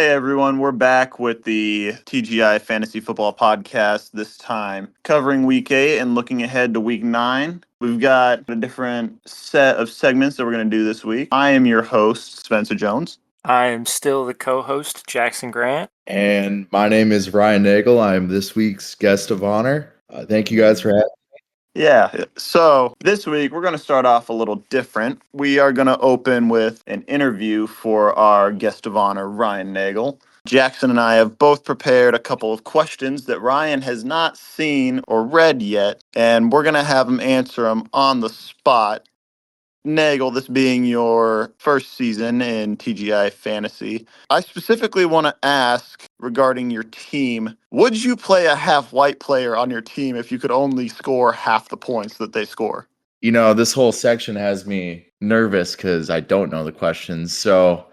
Hey everyone, we're back with the TGI Fantasy Football Podcast, this time covering week 8 and looking ahead to week 9. We've got a different set of segments that we're going to do this week. I am your host, Spencer Jones. I am still the co-host, Jackson Grant. And my name is Ryan Nagel. I'm this week's guest of honor. Thank you guys for having me. Yeah, so this week we're going to start off a little different. We are going to open with an interview for our guest of honor, Ryan Nagel. Jackson and I have both prepared a couple of questions that Ryan has not seen or read yet, and we're going to have him answer them on the spot. Nagel, this being your first season in TGI Fantasy, I specifically want to ask regarding your team. Would you play a half-white player on your team if you could only score half the points that they score? You know, this whole section has me nervous because I don't know the questions. So,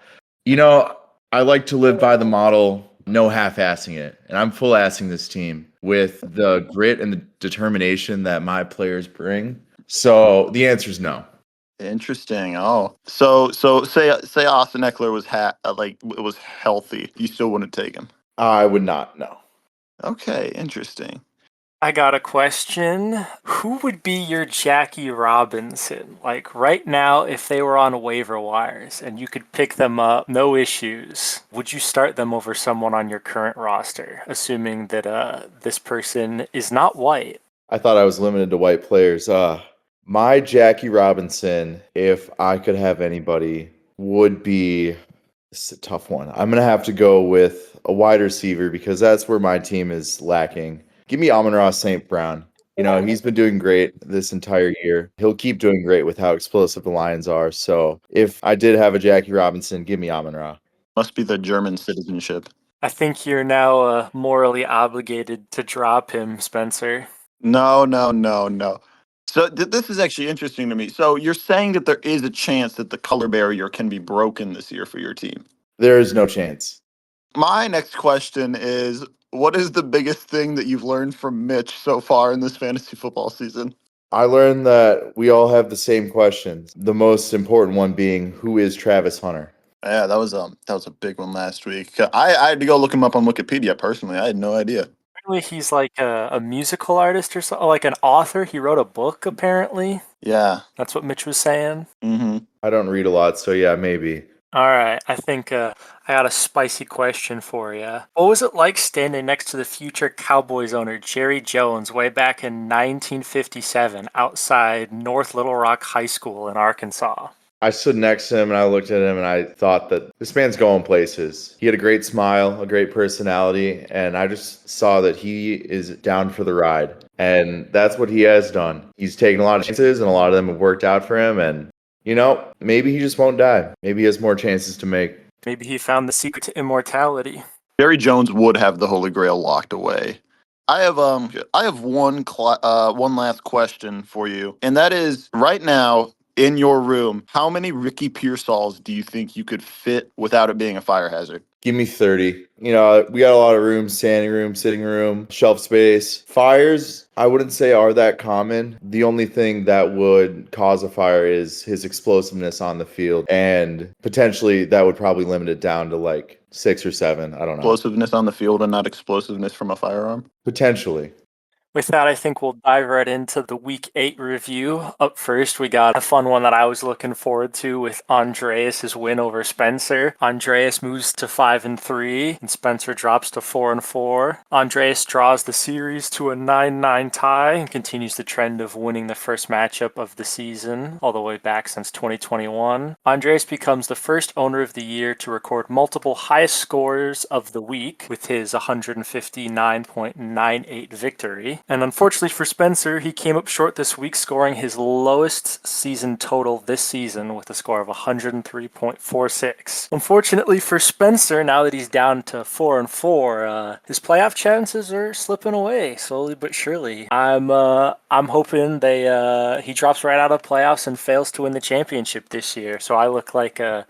I like to live by the model, no half-assing it. And I'm full-assing this team with the grit and the determination that my players bring. So the answer is no. Interesting. Oh, so say Austin Eckler was was healthy, you still wouldn't take him. I would not, no. Okay, interesting. I got a question. Who would be your Jackie Robinson? Like right now, if they were on waiver wires and you could pick them up, no issues, would you start them over someone on your current roster, assuming that this person is not white? I thought I was limited to white players. My Jackie Robinson, if I could have anybody, would be, it's a tough one. I'm going to have to go with a wide receiver because that's where my team is lacking. Give me Amon-Ra St. Brown. You know, he's been doing great this entire year. He'll keep doing great with how explosive the Lions are. So if I did have a Jackie Robinson, give me Amon-Ra. Must be the German citizenship. I think you're now morally obligated to drop him, Spencer. No. So this is actually interesting to me. So you're saying that there is a chance that the color barrier can be broken this year for your team? There is no chance. My next question is, what is the biggest thing that you've learned from Mitch so far in this fantasy football season? I learned that we all have the same questions. The most important one being, who is Travis Hunter? Yeah, that was a big one last week. I had to go look him up on Wikipedia personally. I had no idea. Apparently he's like a musical artist or something, like an author. He wrote a book, apparently. Yeah. That's what Mitch was saying. Mm-hmm. I don't read a lot, so yeah, maybe. All right, I think I got a spicy question for you. What was it like standing next to the future Cowboys owner, Jerry Jones, way back in 1957 outside North Little Rock High School in Arkansas? I stood next to him and I looked at him and I thought that this man's going places. He had a great smile, a great personality, and I just saw that he is down for the ride. And that's what he has done. He's taken a lot of chances and a lot of them have worked out for him. And, maybe he just won't die. Maybe he has more chances to make. Maybe he found the secret to immortality. Jerry Jones would have the Holy Grail locked away. I have one last question for you, and that is, right now in your room, how many Ricky Pearsalls do you think you could fit without it being a fire hazard? Give me 30. We got a lot of rooms, standing room, sitting room, shelf space. Fires, I wouldn't say are that common. The only thing that would cause a fire is his explosiveness on the field. And potentially that would probably limit it down to like 6 or 7. I don't know. Explosiveness on the field and not explosiveness from a firearm? Potentially. With that, I think we'll dive right into the Week 8 review. Up first, we got a fun one that I was looking forward to with Andreas' win over Spencer. Andreas moves to 5-3, and Spencer drops to 4-4. Andreas draws the series to a 9-9 tie and continues the trend of winning the first matchup of the season, all the way back since 2021. Andreas becomes the first owner of the year to record multiple highest scores of the week with his 159.98 victory. And unfortunately for Spencer, he came up short this week, scoring his lowest season total this season with a score of 103.46. Unfortunately for Spencer, now that he's down to 4-4, his playoff chances are slipping away slowly but surely. I'm hoping he drops right out of playoffs and fails to win the championship this year. So I look like a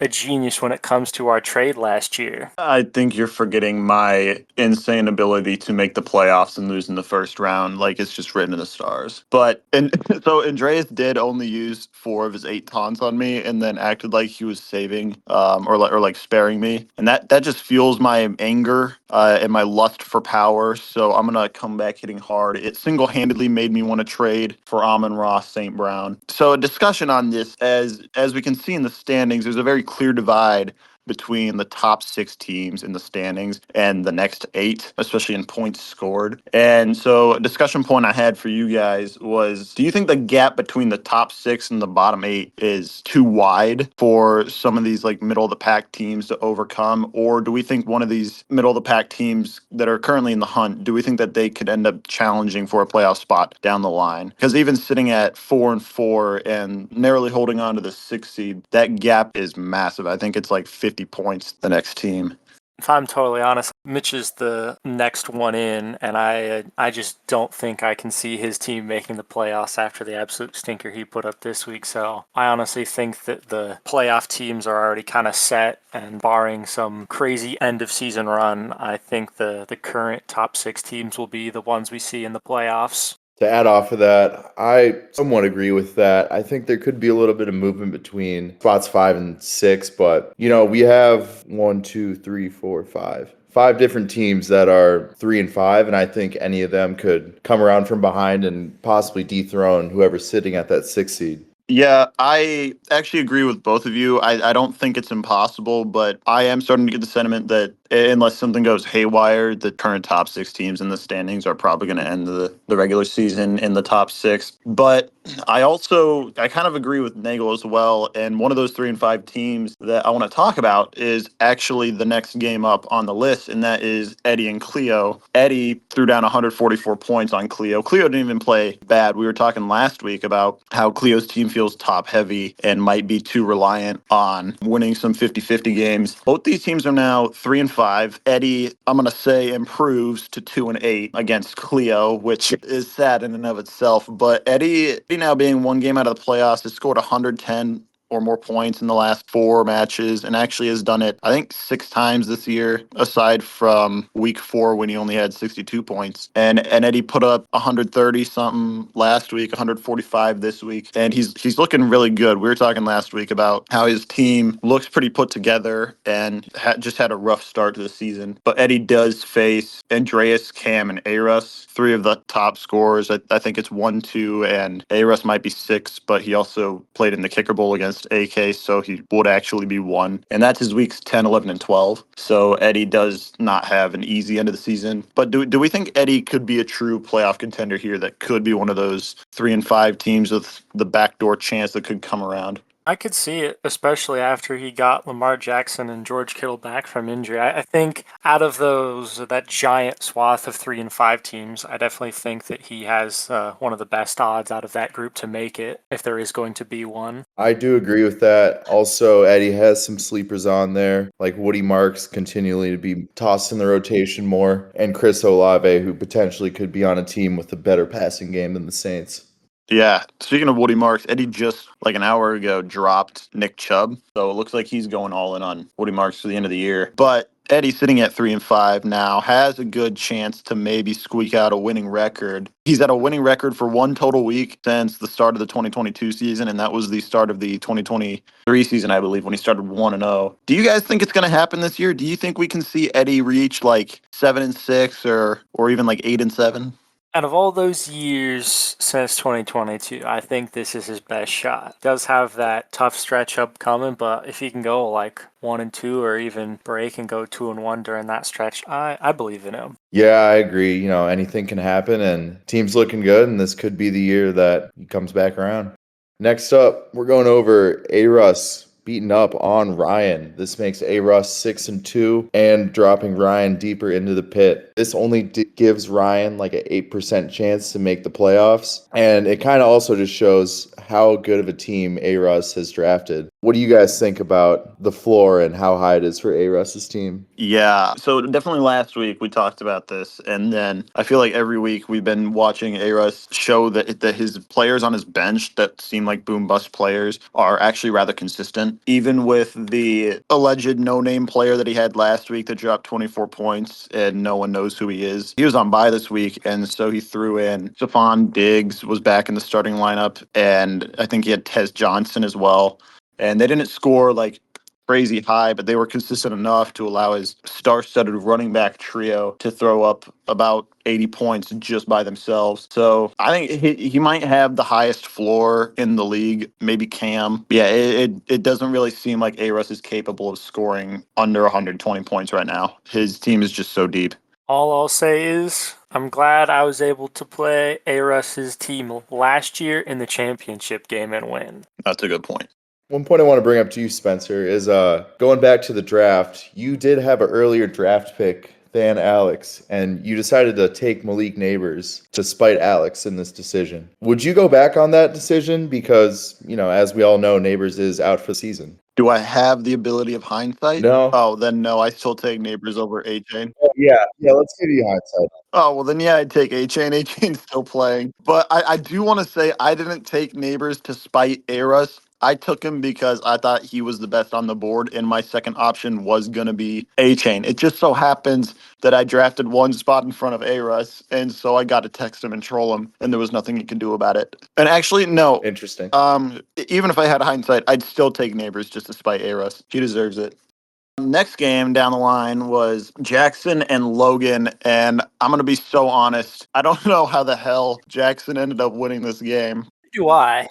genius when it comes to our trade last year. I think you're forgetting my insane ability to make the playoffs and lose in the first first round, like it's just written in the stars. But and so Andreas did only use 4 of his 8 taunts on me, and then acted like he was saving, or like sparing me, and that just fuels my anger and my lust for power. So I'm gonna come back hitting hard. It single-handedly made me want to trade for Amon-Ross St. Brown. So a discussion on this, as we can see in the standings, there's a very clear divide between the top 6 teams in the standings and the next 8, especially in points scored. And so a discussion point I had for you guys was, do you think the gap between the top 6 and the bottom 8 is too wide for some of these like middle of the pack teams to overcome? Or do we think one of these middle of the pack teams that are currently in the hunt, do we think that they could end up challenging for a playoff spot down the line? Because even sitting at 4-4 and narrowly holding on to the 6th seed, that gap is massive. I think it's like 50 points the next team. If I'm totally honest, Mitch is the next one in, and I just don't think I can see his team making the playoffs after the absolute stinker he put up this week. So I honestly think that the playoff teams are already kind of set, and barring some crazy end of season run, I think the current top 6 teams will be the ones we see in the playoffs. To add off of that, I somewhat agree with that. I think there could be a little bit of movement between spots 5 and 6, but we have 1, 2, 3, 4, 5. 5 different teams that are 3 and 5, and I think any of them could come around from behind and possibly dethrone whoever's sitting at that 6th seed. Yeah, I actually agree with both of you. I don't think it's impossible, but I am starting to get the sentiment that unless something goes haywire, the current top 6 teams in the standings are probably going to end the regular season in the top 6. But I kind of agree with Nagel as well. And one of those 3 and 5 teams that I want to talk about is actually the next game up on the list, and that is Eddie and Cleo. Eddie threw down 144 points on Cleo. Cleo didn't even play bad. We were talking last week about how Cleo's team feels top heavy and might be too reliant on winning some 50-50 games. Both these teams are now 3 and 5. Eddie, I'm going to say, improves to 2 and 8 against Cleo, which is sad in and of itself. But Eddie now being 1 game out of the playoffs, has scored 110 or more points in the last 4 matches, and actually has done it, I think, 6 times this year, aside from week 4 when he only had 62 points. And Eddie put up 130 something last week, 145 this week, and he's looking really good. We were talking last week about how his team looks pretty put together and just had a rough start to the season. But Eddie does face Andreas, Cam, and Aras, 3 of the top scorers. I think it's 1, 2, and Aras might be 6, but he also played in the Kicker Bowl against AK, so he would actually be 1. And that's his weeks 10, 11, and 12. So Eddie does not have an easy end of the season. But do we think Eddie could be a true playoff contender here that could be one of those 3 and 5 teams with the backdoor chance that could come around? I could see it, especially after he got Lamar Jackson and George Kittle back from injury. I think out of that giant swath of 3 and 5 teams, I definitely think that he has one of the best odds out of that group to make it, if there is going to be one. I do agree with that. Also, Eddie has some sleepers on there, like Woody Marks continually to be tossed in the rotation more, and Chris Olave, who potentially could be on a team with a better passing game than the Saints. Yeah. Speaking of Woody Marks, Eddie just like an hour ago dropped Nick Chubb. So it looks like he's going all in on Woody Marks for the end of the year. But Eddie, sitting at 3 and 5 now, has a good chance to maybe squeak out a winning record. He's at a winning record for 1 total week since the start of the 2022 season, and that was the start of the 2023 season, I believe, when he started 1-0. Do you guys think it's going to happen this year? Do you think we can see Eddie reach like 7-6 or even like 8-7? Out of all those years since 2022, I think this is his best shot. Does have that tough stretch upcoming, but if he can go like 1-2 or even break and go 2-1 during that stretch, I believe in him. Yeah, I agree. Anything can happen, and team's looking good, and this could be the year that he comes back around. Next up, we're going over A-Russ beating up on Ryan. This makes A-Russ 6-2 and dropping Ryan deeper into the pit. This only gives Ryan like an 8% chance to make the playoffs. And it kind of also just shows how good of a team A-Russ has drafted. What do you guys think about the floor and how high it is for A-Russ's team? Yeah, so definitely last week we talked about this, and then I feel like every week we've been watching A-Russ show that his players on his bench that seem like boom bust players are actually rather consistent. even with the alleged no-name player that he had last week that dropped 24 points and no one knows who he is. He was on bye this week, and so he threw in Stephon Diggs was back in the starting lineup, and I think he had Tez Johnson as well. And they didn't score like crazy high, but they were consistent enough to allow his star-studded running back trio to throw up about 80 points just by themselves. So I think he might have the highest floor in the league, maybe Cam. Yeah, it doesn't really seem like A-Russ is capable of scoring under 120 points right now. His team is just so deep. All I'll say is I'm glad I was able to play A-Russ's team last year in the championship game and win. That's a good point. One point I want to bring up to you, Spencer, is going back to the draft. You did have an earlier draft pick than Alex, and you decided to take Malik Neighbors to spite Alex in this decision. Would you go back on that decision? Because, as we all know, Neighbors is out for the season. Do I have the ability of hindsight? No. Oh, then no, I still take Neighbors over A-Chain. Oh, yeah, let's give you hindsight. Oh, well, then, yeah, I'd take A-Chain. A-Chain's still playing. But I do want to say I didn't take Neighbors to spite A-Russ. I took him because I thought he was the best on the board, and my second option was going to be A-Chain. It just so happens that I drafted one spot in front of A-Russ, and so I got to text him and troll him, and there was nothing he could do about it. And actually, no. Interesting. Even if I had hindsight, I'd still take Neighbors just to spite A-Russ. He deserves it. Next game down the line was Jackson and Logan, and I'm going to be so honest. I don't know how the hell Jackson ended up winning this game. Do I?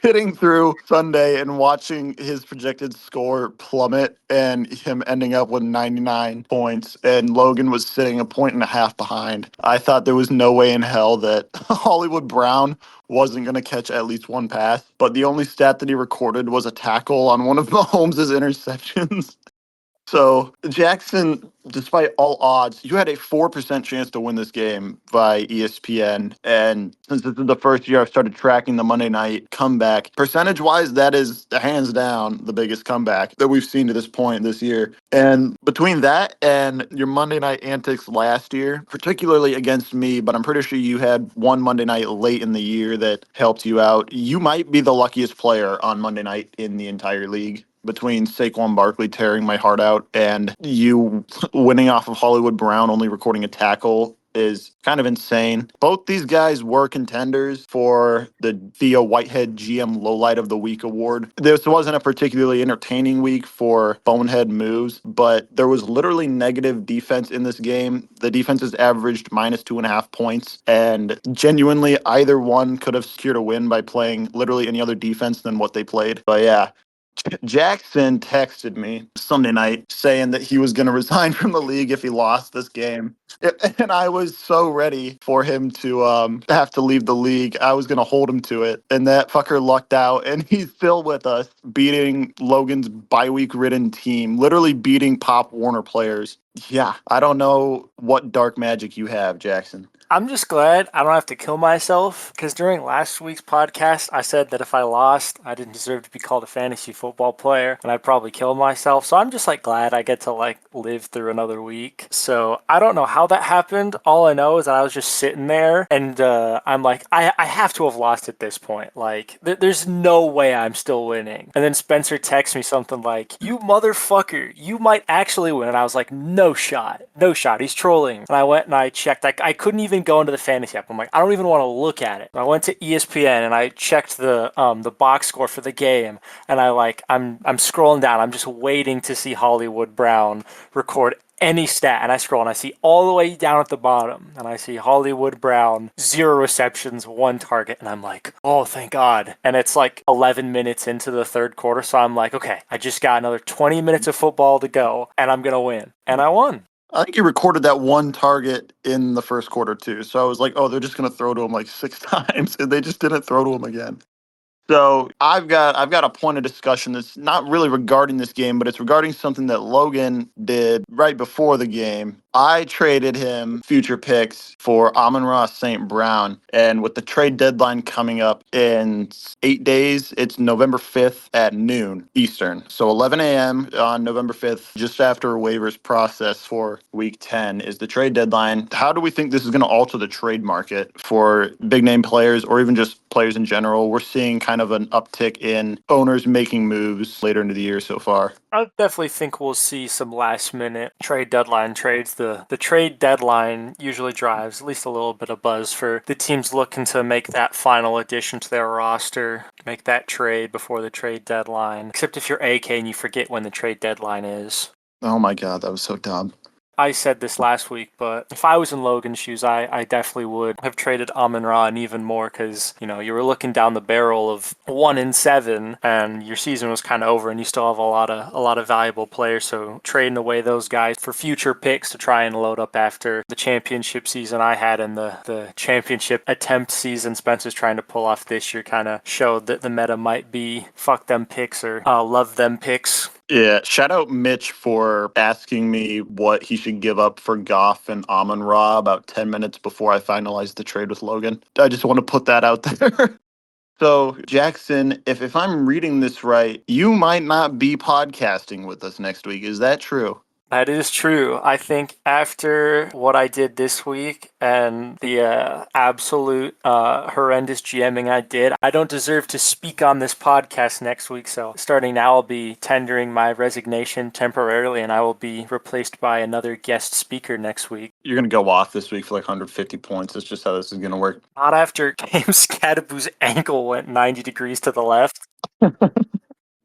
Sitting through Sunday and watching his projected score plummet and him ending up with 99 points, and Logan was sitting a point and a half behind. I thought there was no way in hell that Hollywood Brown wasn't going to catch at least one pass, but the only stat that he recorded was a tackle on one of Mahomes' interceptions. So Jackson, despite all odds, you had a 4% chance to win this game by ESPN. And since this is the first year I've started tracking the Monday night comeback, percentage-wise, that is hands down the biggest comeback that we've seen to this point this year. And between that and your Monday night antics last year, particularly against me, but I'm pretty sure you had one Monday night late in the year that helped you out, you might be the luckiest player on Monday night in the entire league. Between Saquon Barkley tearing my heart out and you winning off of Hollywood Brown only recording a tackle is kind of insane. Both these guys were contenders for the Theo Whitehead GM Lowlight of the Week award. This wasn't a particularly entertaining week for bonehead moves, but there was literally negative defense in this game. The defenses averaged minus 2.5 points, and genuinely either one could have secured a win by playing literally any other defense than what they played. But yeah, Jackson texted me Sunday night saying that he was going to resign from the league if he lost this game. And I was so ready for him to have to leave the league. I was going to hold him to it. And that fucker lucked out. And he's still with us, beating Logan's bye-week ridden team, literally beating Pop Warner players. Yeah, I don't know what dark magic you have, Jackson. I'm just glad I don't have to kill myself, because during last week's podcast, I said that if I lost, I didn't deserve to be called a fantasy football player, and I'd probably kill myself. So I'm just glad I get to live through another week. So I don't know how that happened. All I know is that I was just sitting there, and I'm I have to have lost at this point. There's no way I'm still winning. And then Spencer texts me something like, "You motherfucker, you might actually win." And I was like, no shot. He's trolling. And I went and I checked. I couldn't even go into the fantasy app. I'm like, I don't even want to look at it. I went to ESPN and I checked the box score for the game, and I'm scrolling down. I'm just waiting to see Hollywood Brown record any stat, and I scroll and I see all the way down at the bottom, and I see Hollywood Brown 0 receptions, 1 target, and I'm like, oh, thank God. And it's 11 minutes into the third quarter, so I'm like, okay, I just got another 20 minutes of football to go, and I'm gonna win. And I won. I think he recorded that one target in the first quarter too. So I was like, oh, they're just going to throw to him 6 times, and they just didn't throw to him again. So I've got a point of discussion that's not really regarding this game, but it's regarding something that Logan did right before the game. I traded him future picks for Amon-Ra St. Brown. And with the trade deadline coming up in 8 days, it's November 5th at noon Eastern. So 11 a.m. on November 5th, just after waivers process for week 10, is the trade deadline. How do we think this is going to alter the trade market for big name players or even just players in general? We're seeing kind of an uptick in owners making moves later into the year so far. I definitely think we'll see some last minute trade deadline trades. The trade deadline usually drives at least a little bit of buzz for the teams looking to make that final addition to their roster, make that trade before the trade deadline. Except if you're AK and you forget when the trade deadline is. Oh my God, that was so dumb. I said this last week, but if I was in Logan's shoes, I definitely would have traded Amon-Ra and even more because, you were looking down the barrel of 1-7 and your season was kind of over and you still have a lot of valuable players. So trading away those guys for future picks to try and load up after the championship season I had and the championship attempt season Spencer's trying to pull off this year kind of showed that the meta might be fuck them picks or love them picks. Yeah, shout out Mitch for asking me what he should give up for Goff and Amon-Ra about 10 minutes before I finalized the trade with Logan. I just want to put that out there. So, Jackson, if I'm reading this right, you might not be podcasting with us next week. Is that true? That is true. I think after what I did this week and the absolute horrendous GMing I did, I don't deserve to speak on this podcast next week. So starting now, I'll be tendering my resignation temporarily and I will be replaced by another guest speaker next week. You're going to go off this week for like 150 points. That's just how this is going to work. Not after James Scadaboo's ankle went 90 degrees to the left.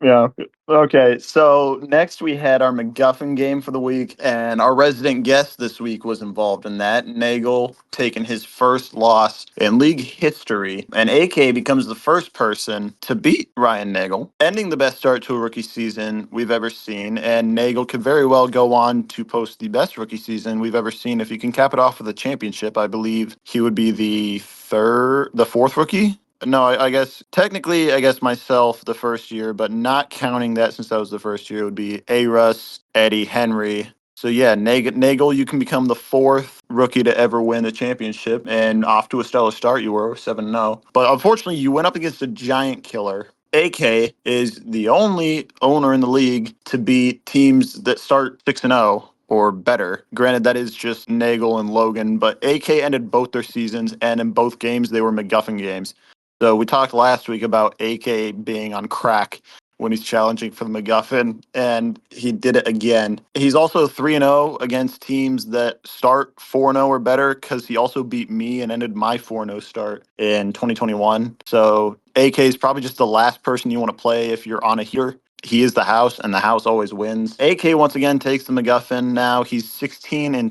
Yeah. Okay. So next we had our MacGuffin game for the week, and our resident guest this week was involved in that. Nagel taking his first loss in league history, and AK becomes the first person to beat Ryan Nagel, ending the best start to a rookie season we've ever seen. And Nagel could very well go on to post the best rookie season we've ever seen. If you can cap it off with a championship, I believe he would be the fourth rookie. No, I guess technically, I guess myself the first year, but not counting that since that was the first year, it would be A. Russ, Eddie, Henry. So yeah, Nagel, you can become the fourth rookie to ever win the championship, and off to a stellar start. You were 7-0, but unfortunately, you went up against a giant killer. AK is the only owner in the league to beat teams that start 6-0 or better. Granted, that is just Nagel and Logan, but AK ended both their seasons, and in both games, they were MacGuffin games. So we talked last week about AK being on crack when he's challenging for the MacGuffin, and he did it again. He's also 3-0 against teams that start 4-0 or better because he also beat me and ended my 4-0 start in 2021. So AK is probably just the last person you want to play if you're on a heater. He is the house, and the house always wins. AK once again takes the MacGuffin now. He's 16-10 in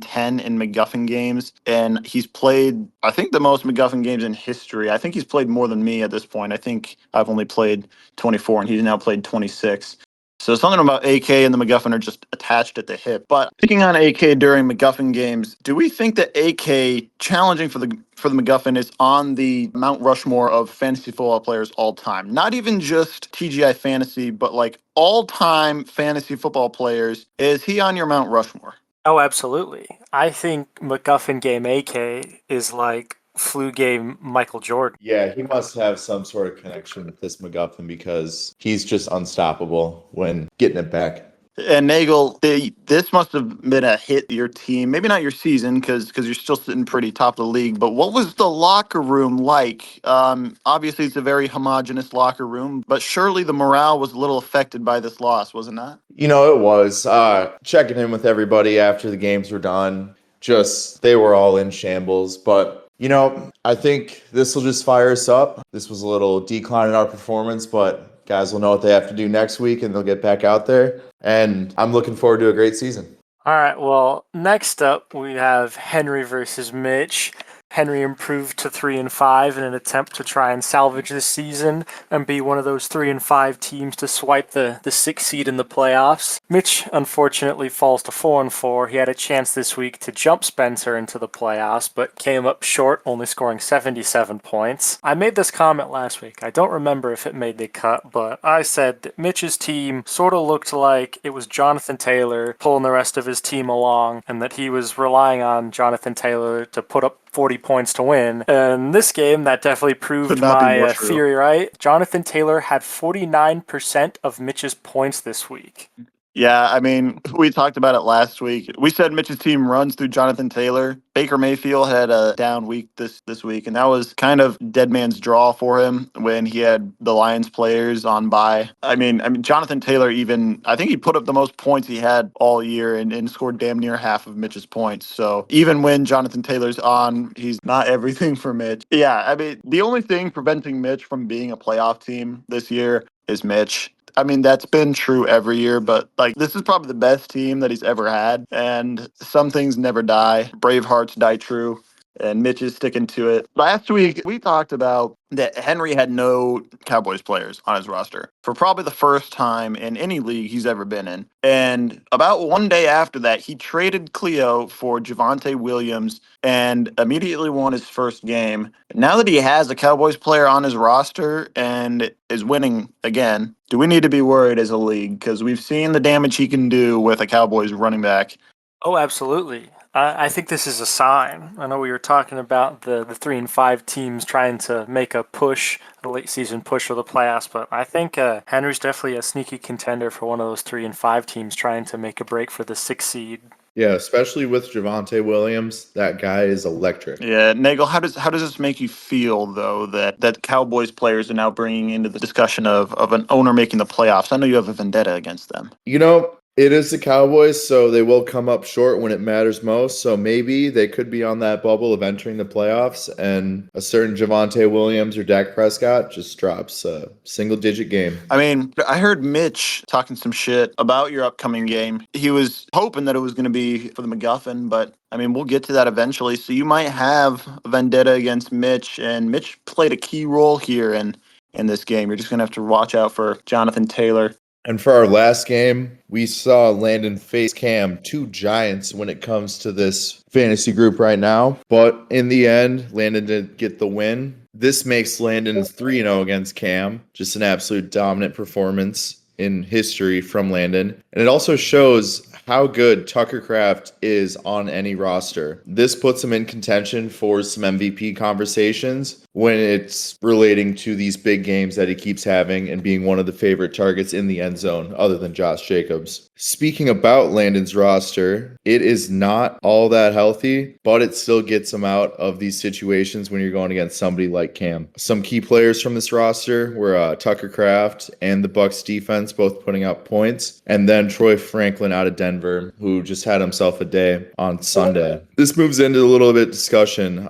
MacGuffin games, and he's played, I think, the most MacGuffin games in history. I think he's played more than me at this point. I think I've only played 24, and he's now played 26. So something about AK and the MacGuffin are just attached at the hip. But speaking on AK during MacGuffin games, do we think that AK challenging for the MacGuffin is on the Mount Rushmore of fantasy football players all time? Not even just TGI fantasy, but like all time fantasy football players. Is he on your Mount Rushmore? Oh, absolutely. I think MacGuffin game AK is like flu game Michael Jordan. Yeah, he must have some sort of connection with this MacGuffin because he's just unstoppable when getting it back. And Nagel, this must have been a hit to your team. Maybe not your season because you're still sitting pretty top of the league. But what was the locker room like? Obviously, it's a very homogenous locker room, but surely the morale was a little affected by this loss, was it not? It was checking in with everybody after the games were done. Just they were all in shambles. But I think this will just fire us up. This was a little decline in our performance, but guys will know what they have to do next week and they'll get back out there. And I'm looking forward to a great season. All right, well, next up we have Henry versus Mitch. Henry improved to 3-5 in an attempt to try and salvage this season and be one of those 3-5 teams to swipe the 6th seed in the playoffs. Mitch unfortunately falls to 4-4. He had a chance this week to jump Spencer into the playoffs, but came up short, only scoring 77 points. I made this comment last week. I don't remember if it made the cut, but I said that Mitch's team sort of looked like it was Jonathan Taylor pulling the rest of his team along, and that he was relying on Jonathan Taylor to put up 40 points to win. And this game, that definitely proved Could not be more my true. theory right. Jonathan Taylor had 49% of Mitch's points this week. Yeah, I mean, we talked about it last week. We said Mitch's team runs through Jonathan Taylor. Baker Mayfield had a down week this week, and that was kind of dead man's draw for him when he had the Lions players on bye. I mean, Jonathan Taylor even, I think he put up the most points he had all year and scored damn near half of Mitch's points. So even when Jonathan Taylor's on, he's not everything for Mitch. Yeah, I mean, the only thing preventing Mitch from being a playoff team this year is Mitch. I mean, that's been true every year, but like this is probably the best team that he's ever had. And some things never die. Brave hearts die true. And Mitch is sticking to it. Last week, we talked about that Henry had no Cowboys players on his roster for probably the first time in any league he's ever been in. And about one day after that, he traded Cleo for Javonte Williams and immediately won his first game. Now that he has a Cowboys player on his roster and is winning again, do we need to be worried as a league? Because we've seen the damage he can do with a Cowboys running back. Oh, absolutely. I think this is a sign. I know we were talking about the 3-5 teams trying to make a push, a late season push for the playoffs, but I think Henry's definitely a sneaky contender for one of those 3-5 teams trying to make a break for the 6th seed. Yeah, especially with Javonte Williams, that guy is electric. Yeah, Nagel, how does this make you feel though that Cowboys players are now bringing into the discussion of an owner making the playoffs? I know you have a vendetta against them. You know, it is the Cowboys, so they will come up short when it matters most. So maybe they could be on that bubble of entering the playoffs, and a certain Javonte Williams or Dak Prescott just drops a single-digit game. I mean, I heard Mitch talking some shit about your upcoming game. He was hoping that it was going to be for the MacGuffin, but I mean, we'll get to that eventually. So you might have a vendetta against Mitch, and Mitch played a key role here in this game. You're just going to have to watch out for Jonathan Taylor. And for our last game, we saw Landon face Cam, two giants when it comes to this fantasy group right now. But in the end, Landon did get the win. This makes Landon 3-0 against Cam. Just an absolute dominant performance in history from Landon. And it also shows how good Tucker Kraft is on any roster. This puts him in contention for some MVP conversations when it's relating to these big games that he keeps having and being one of the favorite targets in the end zone other than Josh Jacobs. Speaking about Landon's roster, it is not all that healthy, but it still gets him out of these situations when you're going against somebody like Cam. Some key players from this roster were Tucker Kraft and the Bucs defense both putting up points, and then Troy Franklin out of Denver, who just had himself a day on Sunday. This moves into a little bit discussion.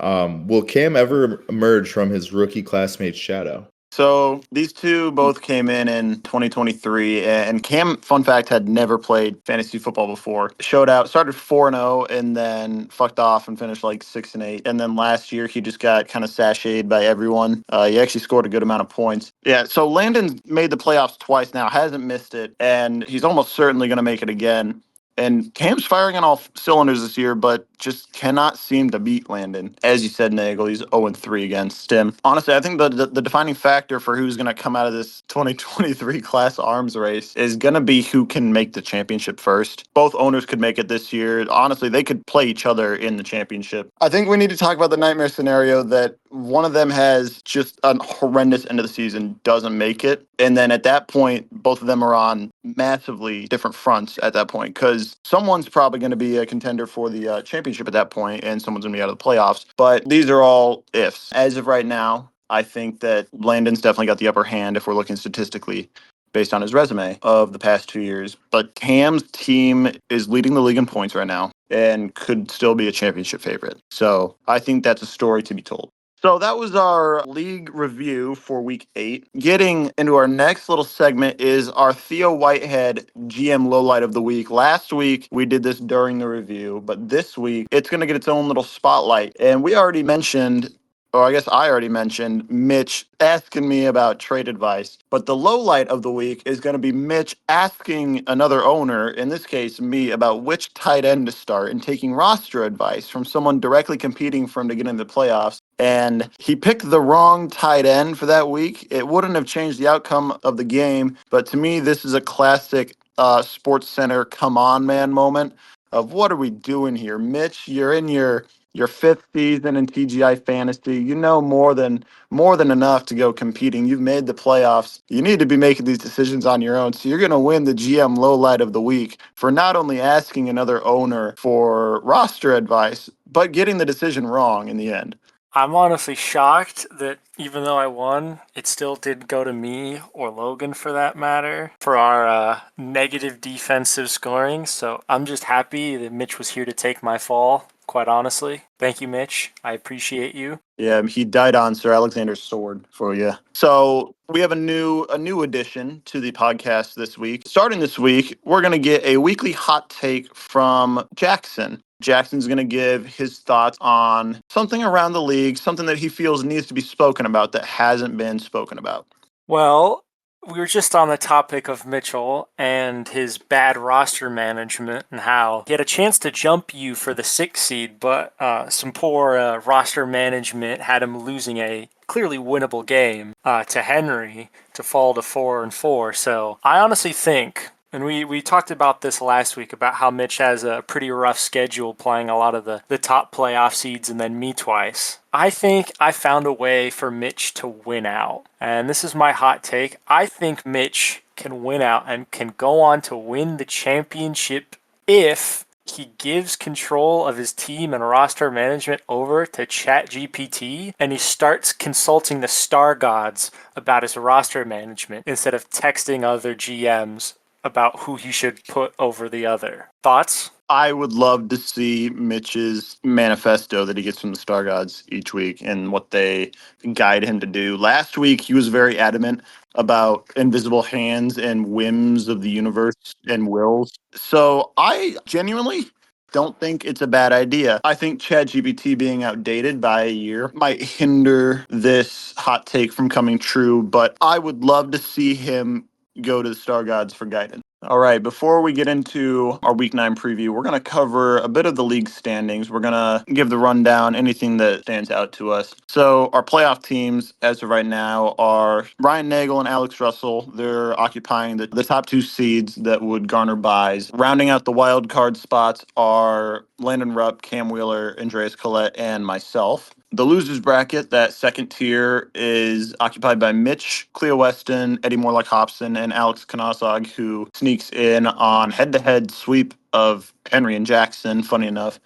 Will Cam ever emerge from his rookie classmate's shadow? So these two both came in 2023, and Cam, fun fact, had never played fantasy football before. Showed out, started 4-0, and then fucked off and finished like 6-8. And then last year he just got kind of sashayed by everyone. He actually scored a good amount of points. Yeah, so Landon's made the playoffs twice now, hasn't missed it, and he's almost certainly going to make it again. And Cam's firing on all cylinders this year, but just cannot seem to beat Landon. As you said, Nagel, he's 0-3 against him. Honestly, I think the defining factor for who's going to come out of this 2023 class arms race is going to be who can make the championship first. Both owners could make it this year. Honestly, they could play each other in the championship. I think we need to talk about the nightmare scenario that one of them has just a horrendous end of the season, doesn't make it. And then at that point, both of them are on massively different fronts at that point, because someone's probably going to be a contender for the championship at that point, and someone's going to be out of the playoffs. But these are all ifs. As of right now, I think that Landon's definitely got the upper hand if we're looking statistically based on his resume of the past 2 years. But Cam's team is leading the league in points right now and could still be a championship favorite. So I think that's a story to be told. So that was our league review for week 8. Getting into our next little segment is our Theo Whitehead GM Lowlight of the week. Last week we did this during the review, but this week it's going to get its own little spotlight. And we already mentioned, or I guess I already mentioned, Mitch asking me about trade advice. But the low light of the week is going to be Mitch asking another owner, in this case me, about which tight end to start and taking roster advice from someone directly competing for him to get into the playoffs. And he picked the wrong tight end for that week. It wouldn't have changed the outcome of the game. But to me, this is a classic Sports Center come on man moment of what are we doing here? Mitch, you're in your fifth season in TGI fantasy. You know more than enough to go competing. You've made the playoffs. You need to be making these decisions on your own. So you're going to win the GM low light of the week for not only asking another owner for roster advice, but getting the decision wrong in the end. I'm honestly shocked that even though I won, it still did go to me or Logan for that matter for our negative defensive scoring. So I'm just happy that Mitch was here to take my fall, quite honestly. Thank you, Mitch. I appreciate you. Yeah, he died on Sir Alexander's sword for you. So we have a new addition to the podcast this week. Starting this week, we're going to get a weekly hot take from Jackson. Jackson's going to give his thoughts on something around the league, something that he feels needs to be spoken about that hasn't been spoken about. Well, we were just on the topic of Mitchell and his bad roster management and how he had a chance to jump you for the 6th seed, but some poor roster management had him losing a clearly winnable game to Henry to fall to 4-4. So I honestly think, and we talked about this last week about how Mitch has a pretty rough schedule playing a lot of the top playoff seeds and then me twice. I think I found a way for Mitch to win out. And this is my hot take. I think Mitch can win out and can go on to win the championship if he gives control of his team and roster management over to ChatGPT and he starts consulting the star gods about his roster management instead of texting other GMs about who he should put over the other. Thoughts? I would love to see Mitch's manifesto that he gets from the Star Gods each week and what they guide him to do. Last week, he was very adamant about invisible hands and whims of the universe and wills. So I genuinely don't think it's a bad idea. I think ChatGPT being outdated by a year might hinder this hot take from coming true, but I would love to see him go to the Star Gods for guidance. All right, before we get into our Week 9 preview, we're going to cover a bit of the league standings. We're going to give the rundown, anything that stands out to us. So our playoff teams, as of right now, are Ryan Nagel and Alex Russell. They're occupying the top 2 seeds that would garner buys. Rounding out the wild card spots are Landon Rupp, Cam Wheeler, Andreas Collette, and myself. The losers bracket, that second tier, is occupied by Mitch, Cleo Weston, Eddie Morlock-Hobson, and Alex Kanasag, who sneaks in on head-to-head sweep of Henry and Jackson, funny enough.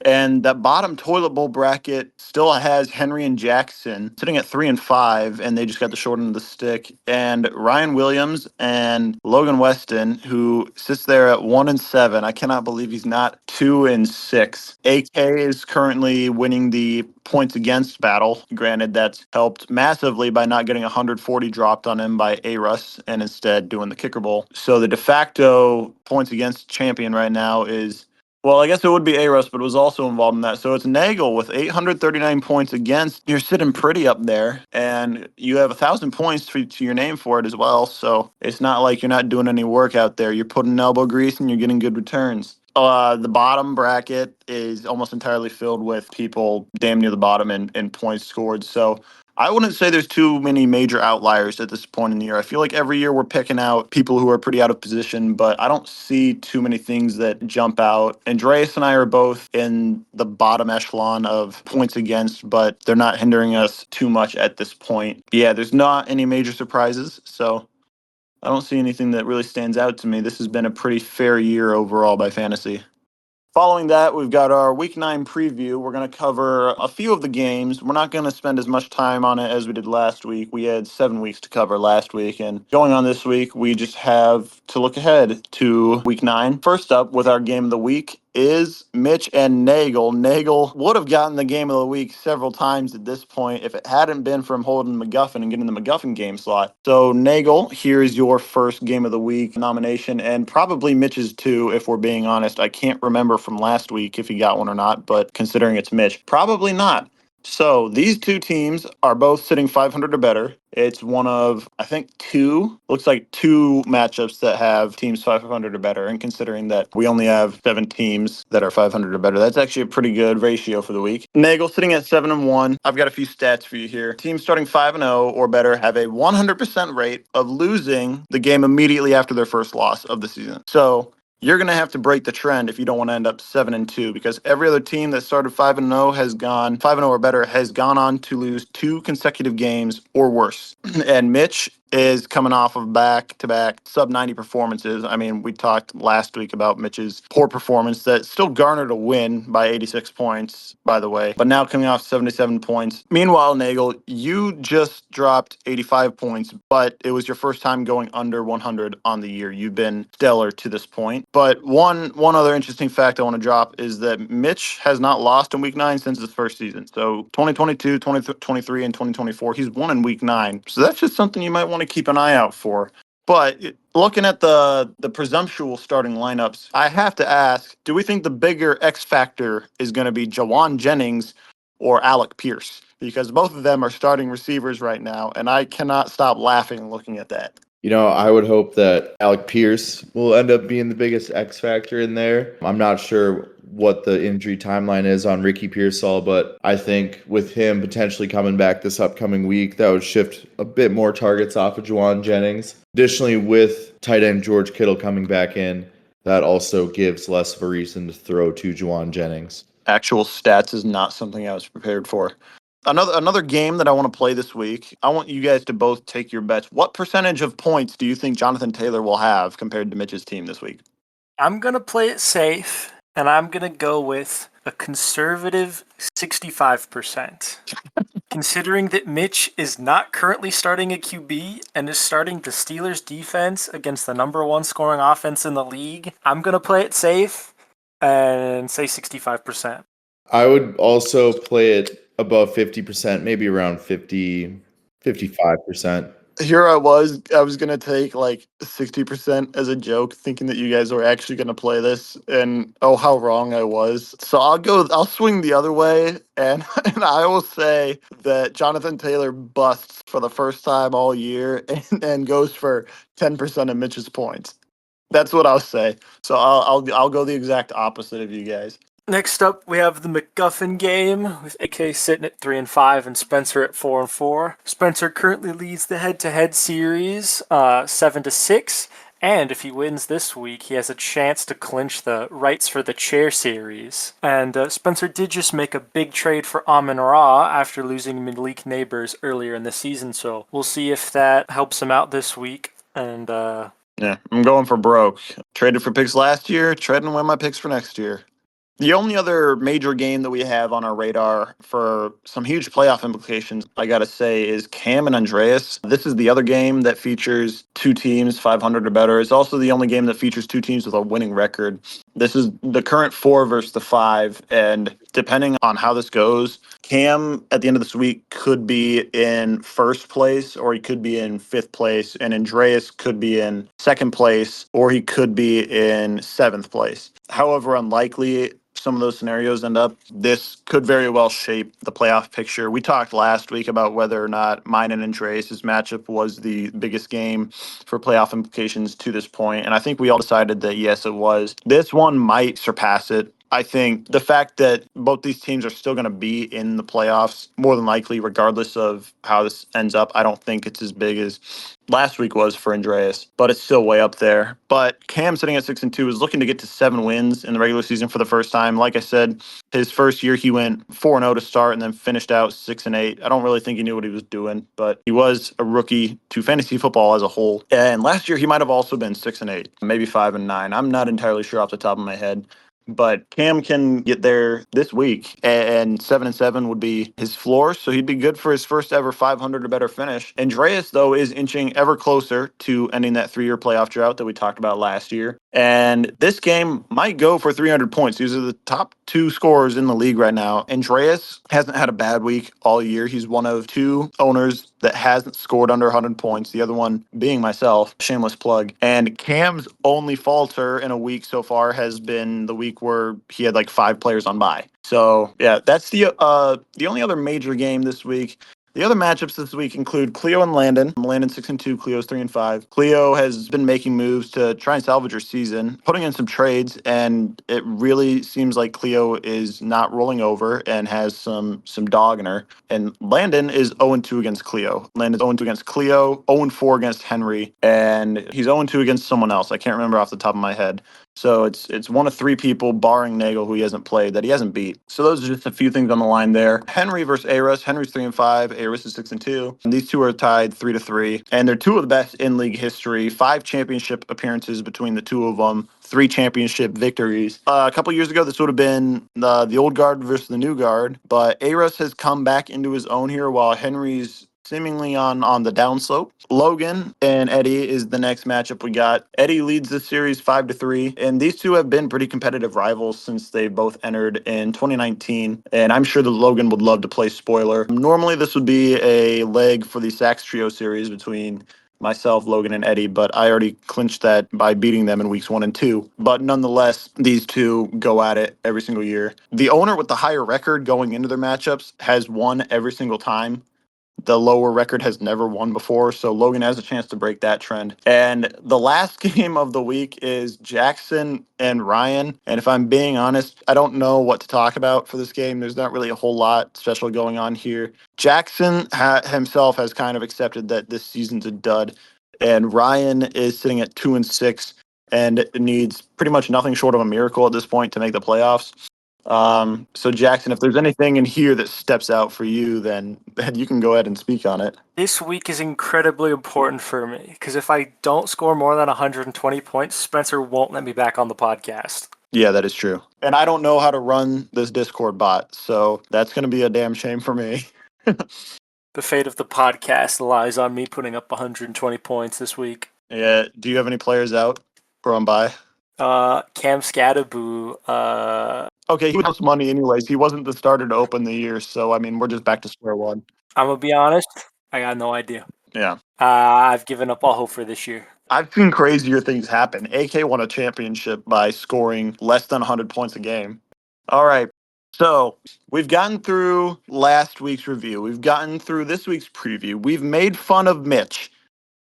And that bottom toilet bowl bracket still has Henry and Jackson sitting at 3 and 5, and they just got the short end of the stick. And Ryan Williams and Logan Weston, who sits there at 1 and 7. I cannot believe he's not 2 and 6. AK is currently winning the points against battle. Granted, that's helped massively by not getting 140 dropped on him by A-Russ and instead doing the kicker bowl. So the de facto points against champion right now is, well, I guess it would be A-Russ, but it was also involved in that. So it's Nagel with 839 points against. You're sitting pretty up there, and you have 1,000 points to your name for it as well. So it's not like you're not doing any work out there. You're putting elbow grease and you're getting good returns. The bottom bracket is almost entirely filled with people damn near the bottom in points scored. So I wouldn't say there's too many major outliers at this point in the year. I feel like every year we're picking out people who are pretty out of position, but I don't see too many things that jump out. Andreas and I are both in the bottom echelon of points against, but they're not hindering us too much at this point. Yeah, there's not any major surprises, so I don't see anything that really stands out to me. This has been a pretty fair year overall by fantasy. Following that, we've got our Week 9 preview. We're going to cover a few of the games. We're not going to spend as much time on it as we did last week. We had 7 weeks to cover last week, and going on this week, we just have to look ahead to Week 9. First up, with our game of the week, is Mitch and Nagel. Nagel would have gotten the game of the week several times at this point if it hadn't been from holding McGuffin and getting the McGuffin game slot. So, Nagel, here's your first game of the week nomination, and probably Mitch's too, if we're being honest. I can't remember from last week if he got one or not, but considering it's Mitch, probably not. So these two teams are both sitting 500 or better. It's one of, I think, looks like two matchups that have teams 500 or better. And considering that we only have 7 teams that are 500 or better, that's actually a pretty good ratio for the week. Nagel sitting at 7-1. I've got a few stats for you here. Teams starting 5-0 or better have a 100% rate of losing the game immediately after their first loss of the season. So you're going to have to break the trend if you don't want to end up 7-2, because every other team that started 5-0 has gone 5-0 or better has gone on to lose 2 consecutive games or worse. And Mitch is coming off of back-to-back sub-90 performances. I mean, we talked last week about Mitch's poor performance that still garnered a win by 86 points, by the way, but now coming off 77 points. Meanwhile, Nagel, you just dropped 85 points, but it was your first time going under 100 on the year. You've been stellar to this point. But one other interesting fact I want to drop is that Mitch has not lost in Week 9 since his first season. So 2022, 2023, and 2024, he's won in Week 9. So that's just something you might want to keep an eye out for. But looking at the presumptual starting lineups, I have to ask, do we think the bigger X factor is going to be Jawan Jennings or Alec Pierce? Because both of them are starting receivers right now, and I cannot stop laughing looking at that. I would hope that Alec Pierce will end up being the biggest X factor in there. I'm not sure what the injury timeline is on Ricky Pearsall, but I think with him potentially coming back this upcoming week, that would shift a bit more targets off of Juwan Jennings. Additionally, with tight end George Kittle coming back in, that also gives less of a reason to throw to Juwan Jennings. Actual stats is not something I was prepared for. Another game that I want to play this week, I want you guys to both take your bets. What percentage of points do you think Jonathan Taylor will have compared to Mitch's team this week? I'm going to play it safe, and I'm going to go with a conservative 65%. Considering that Mitch is not currently starting a QB and is starting the Steelers defense against the number 1 scoring offense in the league, I'm going to play it safe and say 65%. I would also play it above 50%, maybe around 55%. Here I was going to take like 60% as a joke, thinking that you guys were actually going to play this, and oh, how wrong I was. So I'll swing the other way, and I will say that Jonathan Taylor busts for the first time all year and goes for 10% of Mitch's points. That's what I'll say. So I'll go the exact opposite of you guys. Next up, we have the McGuffin game, with AK sitting at 3-5 and Spencer at 4-4. Spencer currently leads the head-to-head series 7-6, and if he wins this week, he has a chance to clinch the rights for the chair series. And Spencer did just make a big trade for Amon-Ra after losing Malik Neighbors earlier in the season, so we'll see if that helps him out this week. And yeah, I'm going for broke. Traded for picks last year, trading away my picks for next year. The only other major game that we have on our radar for some huge playoff implications, I got to say, is Cam and Andreas. This is the other game that features 2 teams 500 or better. It's also the only game that features 2 teams with a winning record. This is the current 4 versus the 5, and depending on how this goes, Cam at the end of this week could be in first place, or he could be in 5th place, and Andreas could be in 2nd place, or he could be in 7th place. However unlikely some of those scenarios end up, this could very well shape the playoff picture. We talked last week about whether or not mine and Andreas' matchup was the biggest game for playoff implications to this point, and I think we all decided that yes, it was. This one might surpass it. I think the fact that both these teams are still going to be in the playoffs, more than likely, regardless of how this ends up, I don't think it's as big as last week was for Andreas, but it's still way up there. But Cam sitting at 6-2 is looking to get to 7 wins in the regular season for the first time. Like I said, his first year he went 4-0 to start and then finished out 6-8. I don't really think he knew what he was doing, but he was a rookie to fantasy football as a whole. And last year he might have also been 6-8, maybe 5-9. I'm not entirely sure off the top of my head. But Cam can get there this week, and 7-7 would be his floor, so he'd be good for his first ever 500 or better finish. Andreas, though, is inching ever closer to ending that 3-year playoff drought that we talked about last year. And this game might go for 300 points. These are the top two scorers in the league right now. Andreas hasn't had a bad week all year. He's one of two owners that hasn't scored under 100 points, the other one being myself, shameless plug. And Cam's only falter in a week so far has been the week where he had like 5 players on bye. So, yeah, that's the only other major game this week. The other matchups this week include Cleo and Landon. Landon 6-2, Cleo's 3-5. Cleo has been making moves to try and salvage her season, putting in some trades, and it really seems like Cleo is not rolling over and has some dog in her. And Landon is 0-2 against Cleo. Landon's 0-2 against Cleo, 0-4 against Henry, and he's 0-2 against someone else. I can't remember off the top of my head. So it's one of 3 people, barring Nagel, who he hasn't played, that he hasn't beat. So those are just a few things on the line there. Henry versus Aris. Henry's 3-5. Aris is 6-2. And these two are tied 3-3. And they're two of the best in league history. 5 championship appearances between the two of them. 3 championship victories. A couple years ago, this would have been the old guard versus the new guard. But Aris has come back into his own here, while Henry's seemingly on the downslope. Logan and Eddie is the next matchup we got. Eddie leads the series 5-3, and these two have been pretty competitive rivals since they both entered in 2019. And I'm sure that Logan would love to play spoiler. Normally, this would be a leg for the Sax Trio series between myself, Logan, and Eddie, but I already clinched that by beating them in weeks 1 and 2. But nonetheless, these two go at it every single year. The owner with the higher record going into their matchups has won every single time. The lower record has never won before, so Logan has a chance to break that trend. And the last game of the week is Jackson and Ryan. And if I'm being honest, I don't know what to talk about for this game. There's not really a whole lot special going on here. Jackson himself has kind of accepted that this season's a dud, and Ryan is sitting at 2-6 and needs pretty much nothing short of a miracle at this point to make the playoffs. So Jackson, if there's anything in here that steps out for you, then you can go ahead and speak on it. This week is incredibly important for me because if I don't score more than 120 points, Spencer won't let me back on the podcast. Yeah, that is true. And I don't know how to run this Discord bot, so that's going to be a damn shame for me. The fate of the podcast lies on me putting up 120 points this week. Yeah. Do you have any players out or on bye? Cam Scadaboo. Okay, he lost money anyways. He wasn't the starter to open the year, so I mean, we're just back to square one. I'm gonna be honest, I got no idea. Yeah. I've given up all hope for this year. I've seen crazier things happen. AK won a championship by scoring less than 100 points a game. All right. So we've gotten through last week's review. We've gotten through this week's preview. We've made fun of Mitch.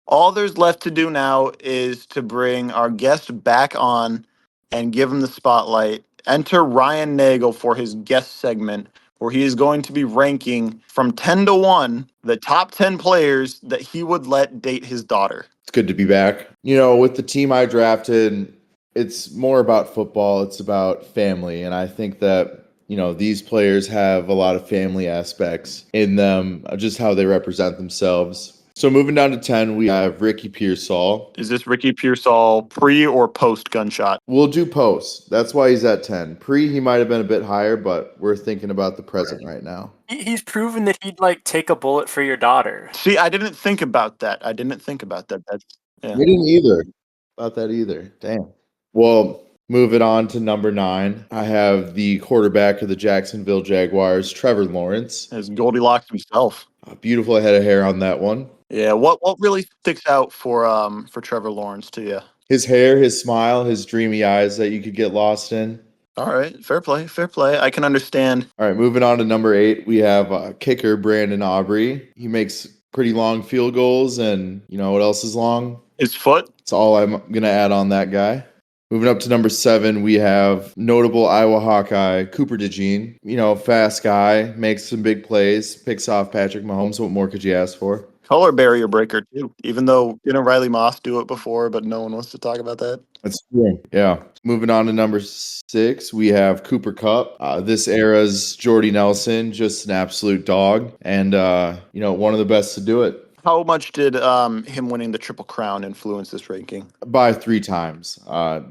All there's left to do now is to bring our guest back on and give him the spotlight. Enter Ryan Nagel for his guest segment, where he is going to be ranking from 10 to 1 the top 10 players that he would let date his daughter. It's good to be back. You know, with the team I drafted, it's more about football. It's about family. And I think that, you know, these players have a lot of family aspects in them, just how they represent themselves. So moving down to 10, we have Ricky Pearsall. Is this Ricky Pearsall pre or post gunshot? We'll do post. That's why he's at 10. Pre, he might have been a bit higher, but we're thinking about the present right now. He's proven that he'd take a bullet for your daughter. See, I didn't think about that. That's yeah. We didn't either. About that either. Damn. Well, moving on to number 9, I have the quarterback of the Jacksonville Jaguars, Trevor Lawrence. As Goldilocks himself. A beautiful head of hair on that one. Yeah, what really sticks out for Trevor Lawrence to you? His hair, his smile, his dreamy eyes that you could get lost in. All right, fair play. I can understand. All right, moving on to number 8, we have kicker Brandon Aubrey. He makes pretty long field goals, and you know what else is long? His foot. That's all I'm going to add on that guy. Moving up to number 7, we have notable Iowa Hawkeye, Cooper DeJean. You know, fast guy, makes some big plays, picks off Patrick Mahomes. What more could you ask for? Color barrier breaker, too. Even though, Riley Moss do it before, but no one wants to talk about that. That's true. Yeah. Moving on to number 6, we have Cooper Kupp. This era's Jordy Nelson, just an absolute dog. And, one of the best to do it. How much did him winning the Triple Crown influence this ranking? By 3 times,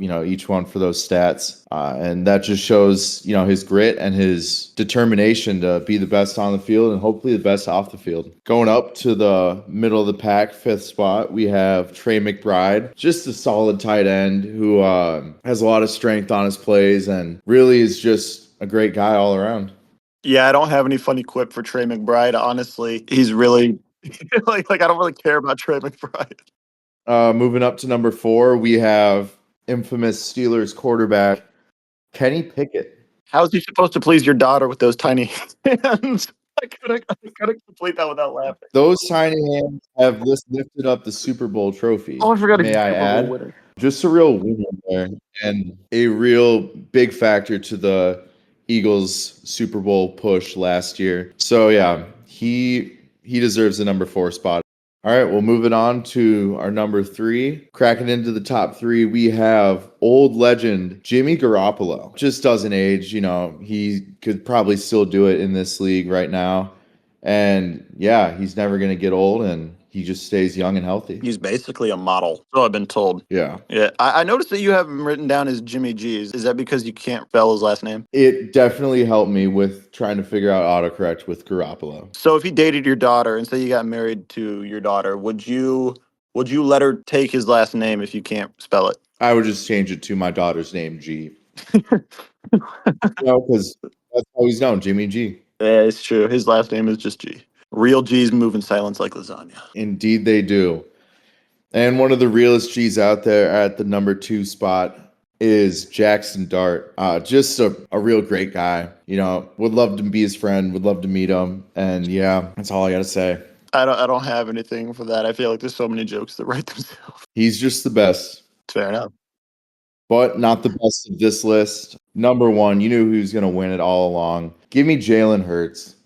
each one for those stats. And that just shows, his grit and his determination to be the best on the field and hopefully the best off the field. Going up to the middle of the pack, 5th spot, we have Trey McBride, just a solid tight end who has a lot of strength on his plays and really is just a great guy all around. Yeah, I don't have any funny quip for Trey McBride. Honestly, he's really like I don't really care about Trey McBride. Moving up to number 4, we have infamous Steelers quarterback Kenny Pickett. How's he supposed to please your daughter with those tiny hands? I couldn't complete that without laughing. Those tiny hands have lifted up the Super Bowl trophy. Oh, I forgot May I Super Bowl add? winner. Just a real winner there and a real big factor to the Eagles Super Bowl push last year. So yeah, he deserves the number 4 spot. All right, well, moving on to our number 3. Cracking into the top 3, we have old legend Jimmy Garoppolo. Just doesn't age. He could probably still do it in this league right now. And yeah, he's never going to get old, and he just stays young and healthy. He's basically a model, so I've been told. Yeah. Yeah, I noticed that you have him written down as Jimmy G. Is that because you can't spell his last name? It definitely helped me with trying to figure out autocorrect with Garoppolo. So if he dated your daughter and say you got married to your daughter, would you let her take his last name if you can't spell it? I would just change it to my daughter's name, G. Because that's how he's known, Jimmy G. Yeah, it's true. His last name is just G. Real G's move in silence like lasagna. Indeed, they do. And one of the realest G's out there at the number 2 spot is Jackson Dart. Just a real great guy. Would love to be his friend, would love to meet him. And yeah, that's all I got to say. I don't have anything for that. I feel like there's so many jokes that write themselves. He's just the best. Fair enough. But not the best of this list. Number 1, you knew who was going to win it all along. Give me Jalen Hurts.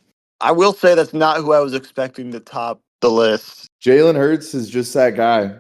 I will say that's not who I was expecting to top the list. Jalen Hurts is just that guy,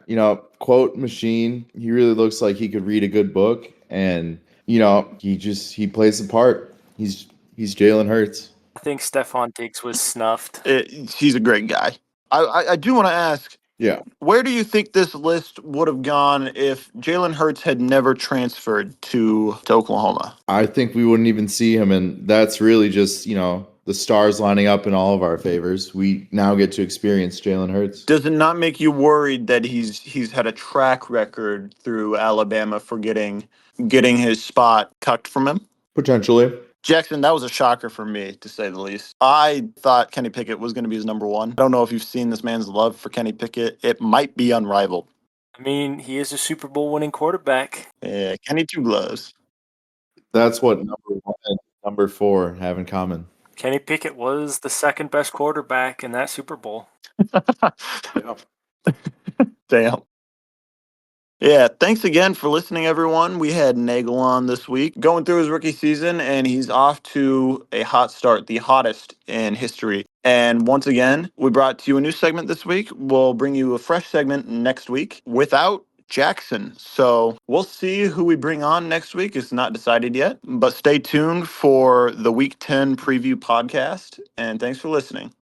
quote machine. He really looks like he could read a good book, and he plays the part. He's Jalen Hurts. I think Stephon Diggs was snuffed. He's a great guy. I do want to ask, Yeah. where do you think this list would have gone if Jalen Hurts had never transferred to Oklahoma? I think we wouldn't even see him, and that's really just, the stars lining up in all of our favors. We now get to experience Jalen Hurts. Does it not make you worried that he's had a track record through Alabama for getting his spot cucked from him? Potentially. Jackson, that was a shocker for me, to say the least. I thought Kenny Pickett was going to be his number 1. I don't know if you've seen this man's love for Kenny Pickett. It might be unrivaled. I mean, he is a Super Bowl winning quarterback. Yeah, Kenny Two Gloves. That's what number 1 and number 4 have in common. Kenny Pickett was the second best quarterback in that Super Bowl. Damn. Yeah, thanks again for listening, everyone. We had Nagel on this week, going through his rookie season, and he's off to a hot start, the hottest in history. And once again, we brought to you a new segment this week. We'll bring you a fresh segment next week without Jackson. So we'll see who we bring on next week. It's not decided yet, but stay tuned for the Week 10 preview podcast. And thanks for listening.